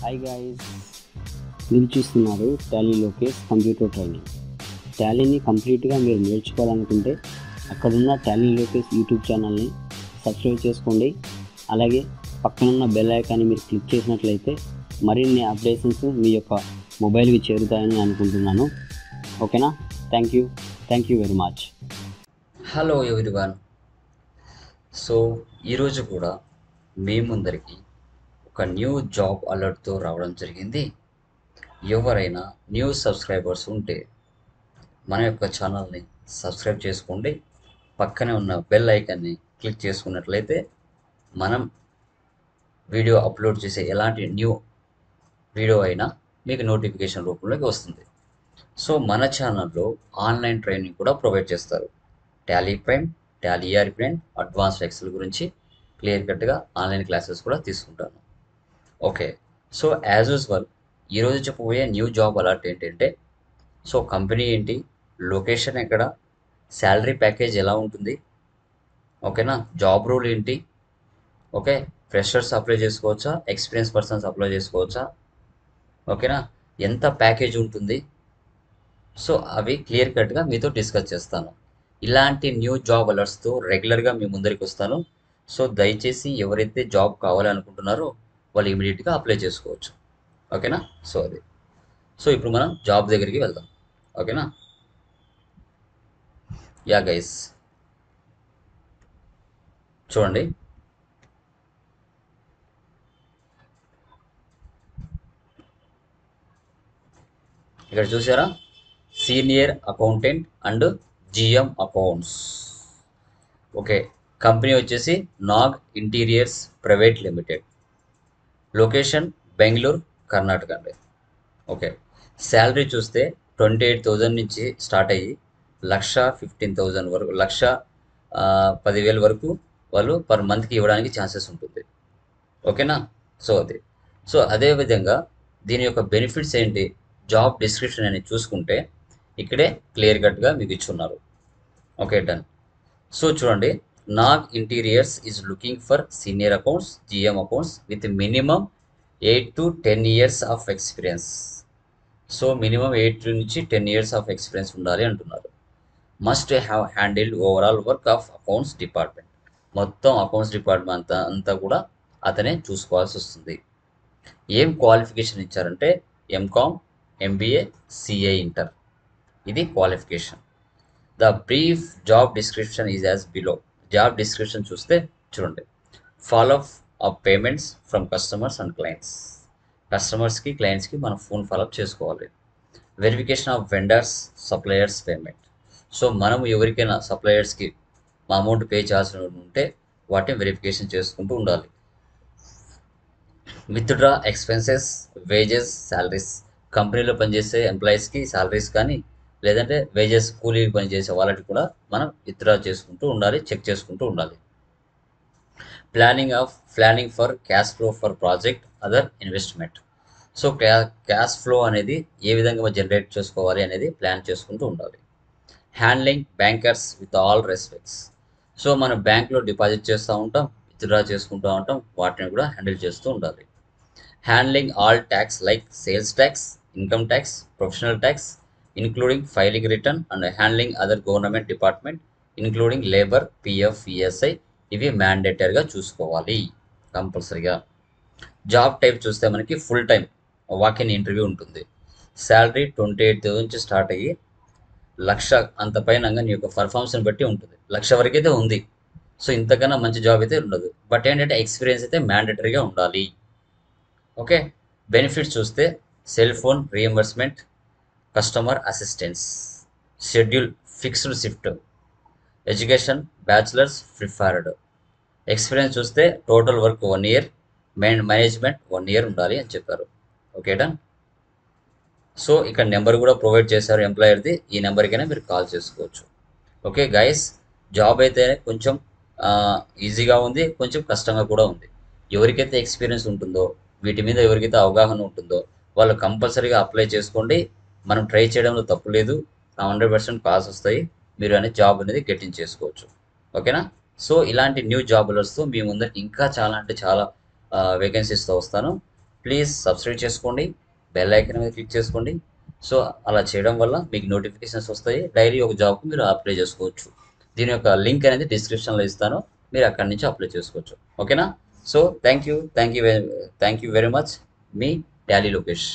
Hi guys, మీరు చూస్తున్నారు Tally Lokesh computer training. టాలీని కంప్లీట్గా మీరు నేర్చుకోవాలనుకుంటే అక్కడున్న టాలీ లోకేష్ యూట్యూబ్ ఛానల్ని సబ్స్క్రైబ్ చేసుకోండి. అలాగే పక్కనున్న బెల్ ఐకాన్ని మీరు క్లిక్ చేసినట్లయితే మరిన్ని అప్డేషన్స్ మీ యొక్క మొబైల్కి చేరుతాయని అనుకుంటున్నాను. ఓకేనా? Thank you very much. Hello everyone. So ఈరోజు కూడా మీ ముందరికి ఒక న్యూ జాబ్ అలర్ట్తో రావడం జరిగింది. ఎవరైనా న్యూ సబ్స్క్రైబర్స్ ఉంటే మన యొక్క ఛానల్ని సబ్స్క్రైబ్ చేసుకోండి. పక్కనే ఉన్న బెల్ ఐకాన్ని క్లిక్ చేసుకున్నట్లయితే మనం వీడియో అప్లోడ్ చేసే ఎలాంటి న్యూ వీడియో అయినా మీకు నోటిఫికేషన్ రూపంలోకి వస్తుంది. సో మన ఛానల్లో ఆన్లైన్ ట్రైనింగ్ కూడా ప్రొవైడ్ చేస్తారు. Tally prime, Tally ERP9, advanced Excel గురించి క్లియర్ కట్గా ఆన్లైన్ క్లాసెస్ కూడా తీసుకుంటాను. ఓకే, సో యాజ్ యూజువల్ ఈరోజు చెప్పబోయే న్యూ జాబ్ అలర్ట్ ఏంటంటే, సో కంపెనీ ఏంటి, లొకేషన్ ఎక్కడ, శాలరీ ప్యాకేజ్ ఎలా ఉంటుంది, ఓకేనా, జాబ్ రోల్ ఏంటి, ఓకే, ఫ్రెషర్స్ అప్లై చేసుకోవచ్చా, ఎక్స్పీరియన్స్ పర్సన్స్ అప్లై చేసుకోవచ్చా, ఓకేనా, ఎంత ప్యాకేజ్ ఉంటుంది, సో అవి క్లియర్ కట్గా మీతో డిస్కస్ చేస్తాను. ఇలాంటి న్యూ జాబ్ అలర్ట్స్తో రెగ్యులర్గా మీ ముందరికి వస్తాను. సో దయచేసి ఎవరైతే జాబ్ కావాలనుకుంటున్నారో వాళ్ళు ఇమీడియట్గా అప్లై చేసుకోవచ్చు. ఓకేనా? సో ఇప్పుడు మనం జాబ్ దగ్గరికి వెళ్దాం. ఓకేనా? యా గైస్, చూడండి, ఇక్కడ చూసారా, senior accountant and GM accounts. Okay, company వచ్చేసి Nag interiors private limited, location Bengaluru, Karnataka అండి. ఓకే, శాలరీ చూస్తే 28,000 నుంచి స్టార్ట్ అయ్యి 1,15,000 వరకు, 1,10,000 వరకు వాళ్ళు పర్ మంత్కి ఇవ్వడానికి ఛాన్సెస్ ఉంటుంది. ఓకేనా? సో అదేవిధంగా దీని యొక్క బెనిఫిట్స్ ఏంటి, జాబ్ డిస్క్రిప్షన్ అని చూసుకుంటే ఇక్కడే క్లియర్ కట్గా మీకు ఇచ్చున్నారు. Okay, done. సో చూడండి, Nag interiors is looking for senior accounts, GM accounts with minimum 8 to 10 years of experience. So minimum 8 నుంచి 10 years ఆఫ్ ఎక్స్పీరియన్స్ ఉండాలి అంటున్నారు. Must have handled overall work of accounts department. మొత్తం accounts department అంతా కూడా అతనే చూసుకోవాల్సి వస్తుంది. ఏం క్వాలిఫికేషన్ ఇచ్చారంటే MCOM, MBA, CA ఇంటర్, ఇది qualification. The brief job description is as below. Job description చూస్తే చూడండి, follow up payments from customers and clients. కస్టమర్స్కి క్లయింట్స్కి మనం ఫోన్ ఫాలోఅప్ చేసుకోవాలి. Verification of vendors suppliers payment. So మనం ఎవరికైనా సప్లయర్స్కి మా అమౌంట్ పే చేయాల్సి ఉంటే వాటిని వెరిఫికేషన్ చేసుకుంటూ ఉండాలి. Withdraw expenses, wages, salaries. కంపెనీలో పనిచేసే ఎంప్లాయీస్కి శాలరీస్ కానీ లేదంటే వేజెస్, కూలీ పనిచేసే వాళ్ళకి కూడా మనం విత్డ్రా చేసుకుంటూ ఉండాలి, చెక్ చేసుకుంటూ ఉండాలి. Planning for cash flow for project other investment. So cash flow అనేది ఏ విధంగా జనరేట్ చేసుకోవాలి అనేది ప్లాన్ చేసుకుంటూ ఉండాలి. Handling bankers with all respects. So మనం బ్యాంక్లో డిపాజిట్ చేస్తూ ఉంటాం, విత్డ్రా చేసుకుంటూ ఉంటాం, వాటిని కూడా హ్యాండిల్ చేస్తూ ఉండాలి. Handling all tax like sales tax, income tax, professional tax, including filing return and handling other government department including labour, PF, ESI, ఇవి మ్యాండేటరీగా చూసుకోవాలి కంపల్సరీగా. జాబ్ టైప్ చూస్తే మనకి ఫుల్ టైం వాక్-ఇన్ ఇంటర్వ్యూ ఉంటుంది. శాలరీ 28,000 నుంచి స్టార్ట్ అయ్యి 1,00,000 అంత పైన నీ యొక్క పర్ఫార్మెన్స్ని బట్టి ఉంటుంది. 1,00,000 వరకు అయితే ఉంది. సో ఇంతకన్నా మంచి జాబ్ అయితే ఉండదు. బట్ ఏంటంటే ఎక్స్పీరియన్స్ అయితే మ్యాండేటరీగా ఉండాలి. ఓకే, బెనిఫిట్స్ చూస్తే cell phone reimbursement, customer assistance, schedule fixed shift, education bachelors preferred. Experience చూస్తే total work 1 year, management 1 year ఉండాలి అని చెప్పారు. Okay, done. సో ఇక్కడ నెంబర్ కూడా ప్రొవైడ్ చేశారు ఎంప్లాయర్ది, ఈ నెంబర్కైనా మీరు కాల్ చేసుకోవచ్చు. ఓకే గైస్, జాబ్ అయితే కొంచెం ఈజీగా ఉంది, కొంచెం కష్టంగా కూడా ఉంది. ఎవరికైతే ఎక్స్పీరియన్స్ ఉంటుందో, వీటి మీద ఎవరికైతే అవగాహన ఉంటుందో వాళ్ళు కంపల్సరీగా అప్లై చేసుకోండి. మనం ట్రై చేయడంలో తప్పు లేదు, 100% కాల్స్ వస్తాయి, మీరు అనేది జాబ్ అనేది గెటింగ్ చేసుకోవచ్చు. ఓకేనా? సో ఇలాంటి న్యూ జాబులర్స్తో మీ ముందరికి ఇంకా చాలా అంటే చాలా వేకెన్సీస్తో వస్తాను. ప్లీజ్ సబ్స్క్రైబ్ చేసుకోండి, బెల్ ఐకాన్ మీద క్లిక్ చేసుకోండి. సో అలా చేయడం వల్ల మీకు నోటిఫికేషన్స్ వస్తాయి, డైలీ ఒక జాబ్కి మీరు అప్లై చేసుకోవచ్చు. దీని యొక్క లింక్ అనేది డిస్క్రిప్షన్లో ఇస్తాను, మీరు అక్కడి నుంచి అప్లై చేసుకోవచ్చు. ఓకేనా? So thank you very much. Me Tally Lokesh.